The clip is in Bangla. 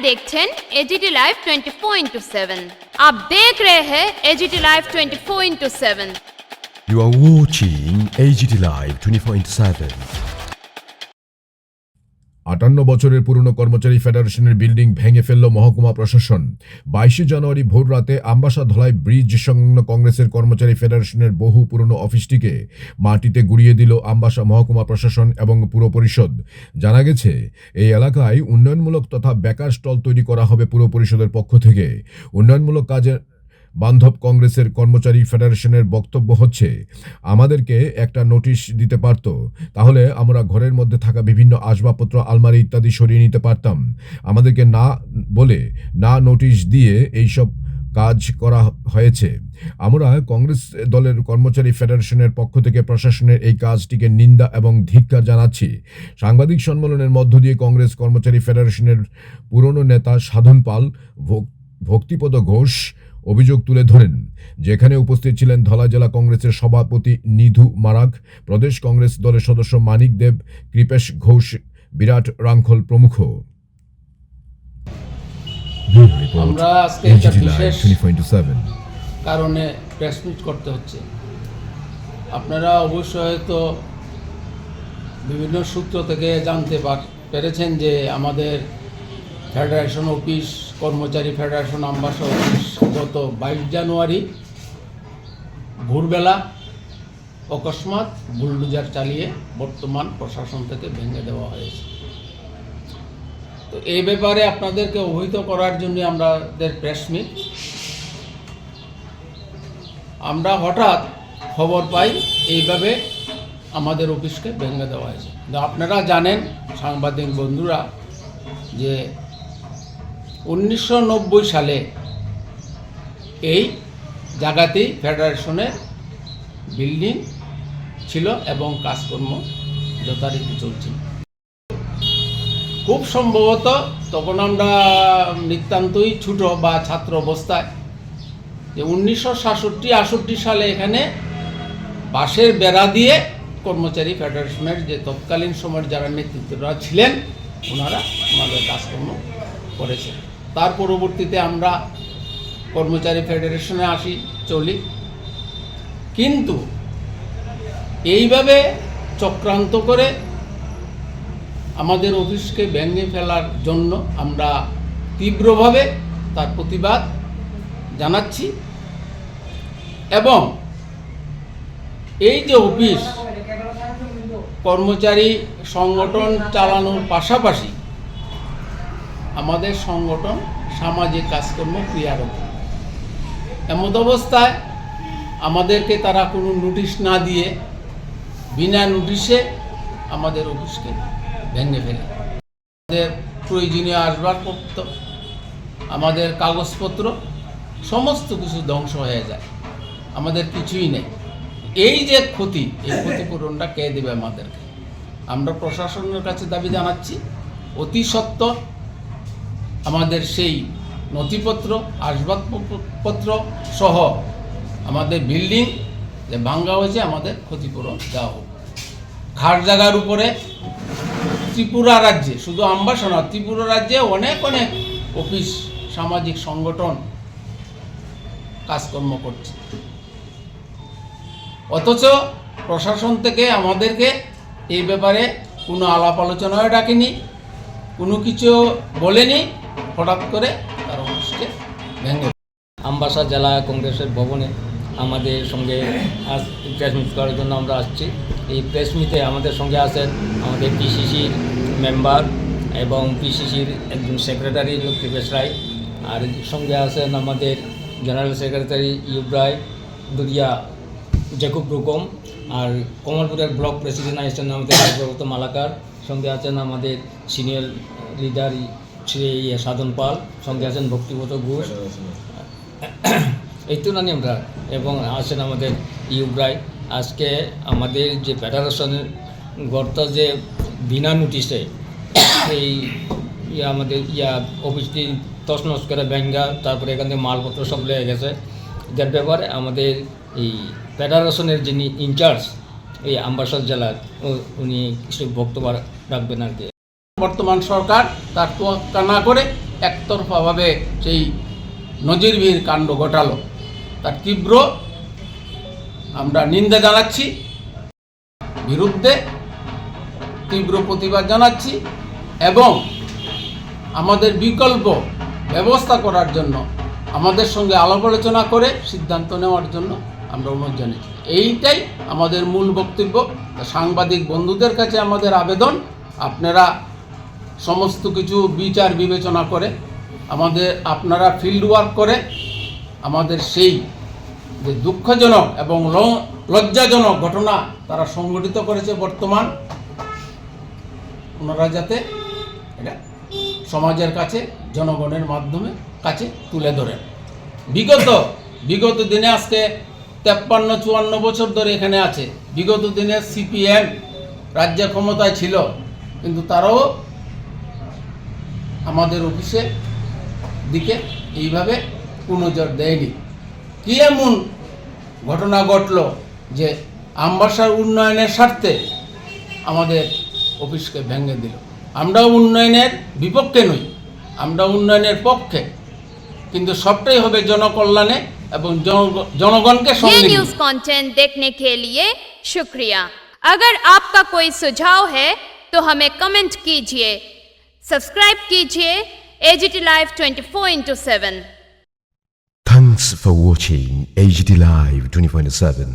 দেখছেন एजीटी लाइव 24/7। आप देख रहे हैं AGT live 24/7। You are watching AGT Live 24/7। ৫৮ বছরের পুরনো কর্মচারী ফেডারেশনের বিল্ডিং ভেঙে ফেলল মহকুমা প্রশাসন। ২২ জানুয়ারি ভোর রাতে আমবাসা ধলাই ব্রিজ সংলগ্ন কংগ্রেসের কর্মচারী ফেডারেশনের বহু পুরনো অফিসটিকে মাটিতে গুড়িয়ে দিল আমবাসা মহকুমা প্রশাসন এবং পুর পরিষদ। জানা গেছে, এই এলাকায় উন্নয়নমূলক তথা বেকার স্টল তৈরি করা হবে পুর পরিষদের পক্ষ থেকে। উন্নয়নমূলক কাজে বান্ধব কংগ্রেসের কর্মচারী ফেডারেশনের বক্তব্য হচ্ছে, আমাদেরকে একটা নোটিশ দিতে পারত, তাহলে আমরা ঘরের মধ্যে থাকা বিভিন্ন আসবাবপত্র আলমারি ইত্যাদি সরিয়ে নিতে পারতাম। আমাদেরকে না বলে, না নোটিশ দিয়ে এইসব কাজ করা হয়েছে। আমরা কংগ্রেস দলের কর্মচারী ফেডারেশনের পক্ষ থেকে প্রশাসনের এই কাজটিকে নিন্দা এবং ধিক্কার জানাচ্ছি। সাংবাদিক সম্মেলনের মধ্য দিয়ে কংগ্রেস কর্মচারী ফেডারেশনের পুরনো নেতা সাধন পাল, ভক্তিপদ ঘোষ অভিযোগ তুলে ধরেন, যেখানে উপস্থিত ছিলেন ধলাই জেলা কংগ্রেসের সভাপতি নিধু মারাক, প্রদেশ কংগ্রেস দলের সদস্য মানিক দেব, কৃপেশ ঘোষ, বিরাট রাংখল প্রমুখ। আমরা আজকে একটা বিশেষ কারণে প্রেস মিট করতে হচ্ছে। আপনারা অবশ্যই হয়তো বিভিন্ন সূত্র থেকে জানতে পেরেছেন যে আমাদের ফেডারেশন অফিস, কর্মচারী ফেডারেশন আমবাসা অফিস গত ২২ জানুয়ারি ভোরবেলা অকস্মাৎ বুলডোজার চালিয়ে বর্তমান প্রশাসন থেকে ভেঙে দেওয়া হয়েছে। তো এই ব্যাপারে আপনাদেরকে অবহিত করার জন্য আমাদের প্রেস মিট। আমরা হঠাৎ খবর পাই এইভাবে আমাদের অফিসকে ভেঙে দেওয়া হয়েছে। আপনারা জানেন সাংবাদিক বন্ধুরা যে 1990 সালে এই জায়গাতেই ফেডারেশনের বিল্ডিং ছিল এবং কাজকর্ম যথারীতি চলছিল। খুব সম্ভবত তখন আমরা নিতান্তই ছোট বা ছাত্র অবস্থায়, যে 1967-68 সালে এখানে বাঁশের বেড়া দিয়ে কর্মচারী ফেডারেশনের যে তৎকালীন সময়ের যারা নেতৃত্বরা ছিলেন ওনারা আমাদের কাজকর্ম করেছেন। তার পরবর্তীতে আমরা কর্মচারী ফেডারেশনে চলি, কিন্তু এইভাবে চক্রান্ত করে আমাদের অফিসকে ভেঙে ফেলার জন্য আমরা তীব্রভাবে তার প্রতিবাদ জানাচ্ছি। এবং এই যে অফিস কর্মচারী সংগঠন চালানোর পাশাপাশি আমাদের সংগঠন সামাজিক কাজকর্ম ক্রিয়ারত। এমত অবস্থায় আমাদেরকে তারা কোনো নোটিশ না দিয়ে বিনা নোটিশে আমাদের অফিসকে ভেঙে ফেলে। আমাদের প্রয়োজনীয় আসবাবপত্র, আমাদের কাগজপত্র সমস্ত কিছু ধ্বংস হয়ে যায়, আমাদের কিছুই নেই। এই যে ক্ষতি, এই ক্ষতিপূরণটা কে দেবে আমাদেরকে? আমরা প্রশাসনের কাছে দাবি জানাচ্ছি অতি সত্বর আমাদের সেই নথিপত্র, আসবাবপত্র সহ আমাদের বিল্ডিং যে ভাঙ্গা হয়েছে আমাদের ক্ষতিপূরণ দেওয়া হোক। খাস জায়গার উপরে ত্রিপুরা রাজ্যে, শুধু আমবাসা না, ত্রিপুরা রাজ্যে অনেক অনেক অফিস, সামাজিক সংগঠন কাজকর্ম করছে, অথচ প্রশাসন থেকে আমাদেরকে এই ব্যাপারে কোনো আলাপ আলোচনায় ডাকেনি, কোনো কিছু বলেনি। হঠাৎ করে তার অফিসকে ভেঙে। আমবাসা জেলা কংগ্রেসের ভবনে আমাদের সঙ্গে আজ প্রেস মিট করার জন্য আমরা আসছি। এই প্রেস মিটে আমাদের সঙ্গে আছেন আমাদের পিসিসির মেম্বার এবং পিসিসির একজন সেক্রেটারি কৃপেশ রায়, আর সঙ্গে আছেন আমাদের জেনারেল সেক্রেটারি ইউব রায়, দুরিয়া জেকুব রুকম, আর কমলপুরের ব্লক প্রেসিডেন্ট আছেন আমাদের ব্রত মালাকার, সঙ্গে আছেন আমাদের সিনিয়র লিডার শ্রী সাধন পাল, সঙ্গে আছেন ভক্তিপদ ঘোষ, এই তো নানি আমরা, এবং আছেন আমাদের ইউব রায়। আজকে আমাদের যে ফেডারেশনের গত যে বিনা নোটিশে এই আমাদের অফিসটি তছনছ করে ভেঙ্গা, তারপরে এখান থেকে মালপত্র সব লেগে গেছে, যার ব্যাপারে আমাদের এই ফেডারেশনের যিনি ইনচার্জ এই আমবাসা জেলার, উনি কিছু বক্তব্য রাখবেন আর কি। বর্তমান সরকার তার তোয়াক্কা না করে একতরফাভাবে সেই নজিরবিহীন কাণ্ড ঘটালো, তার তীব্র আমরা নিন্দা জানাচ্ছি, বিরুদ্ধে তীব্র প্রতিবাদ জানাচ্ছি এবং আমাদের বিকল্প ব্যবস্থা করার জন্য আমাদের সঙ্গে আলাপ আলোচনা করে সিদ্ধান্ত নেওয়ার জন্য আমরা অনুরোধ জানাচ্ছি। এইটাই আমাদের মূল বক্তব্য। সাংবাদিক বন্ধুদের কাছে আমাদের আবেদন, আপনারা সমস্ত কিছু বিচার বিবেচনা করে আপনারা ফিল্ড ওয়ার্ক করে আমাদের সেই যে দুঃখজনক এবং লজ্জাজনক ঘটনা তারা সংঘটিত করেছে বর্তমান, ওনারা যাতে এটা সমাজের কাছে জনগণের মাধ্যমে কাছে তুলে ধরেন। বিগত দিনে আজকে 53-54 বছর ধরে এখানে আছে। বিগত দিনে সিপিএম রাজ্যে ক্ষমতায় ছিল, কিন্তু তারাও আমাদের অফিসে দিকে এইভাবে নজর দেয়নি। কি এমন ঘটনা ঘটল যে আমবাসার উন্নয়নের স্বার্থে আমাদের অফিসকে ভেঙে দিল? আমরা উন্নয়নের বিপক্ষে নই, আমরা উন্নয়নের পক্ষে, কিন্তু সবটাই হবে জনকল্যাণে এবং জনগণকে ये সঙ্গে নিয়ে। न्यूज कंटेंट देखने के लिए शुक्रिया। अगर आपका कोई सुझाव है तो हमें कमेंट कीजिए, सब्सक्राइब कीजिए AGT Live 24/7। Thanks for watching AGT Live 24/7.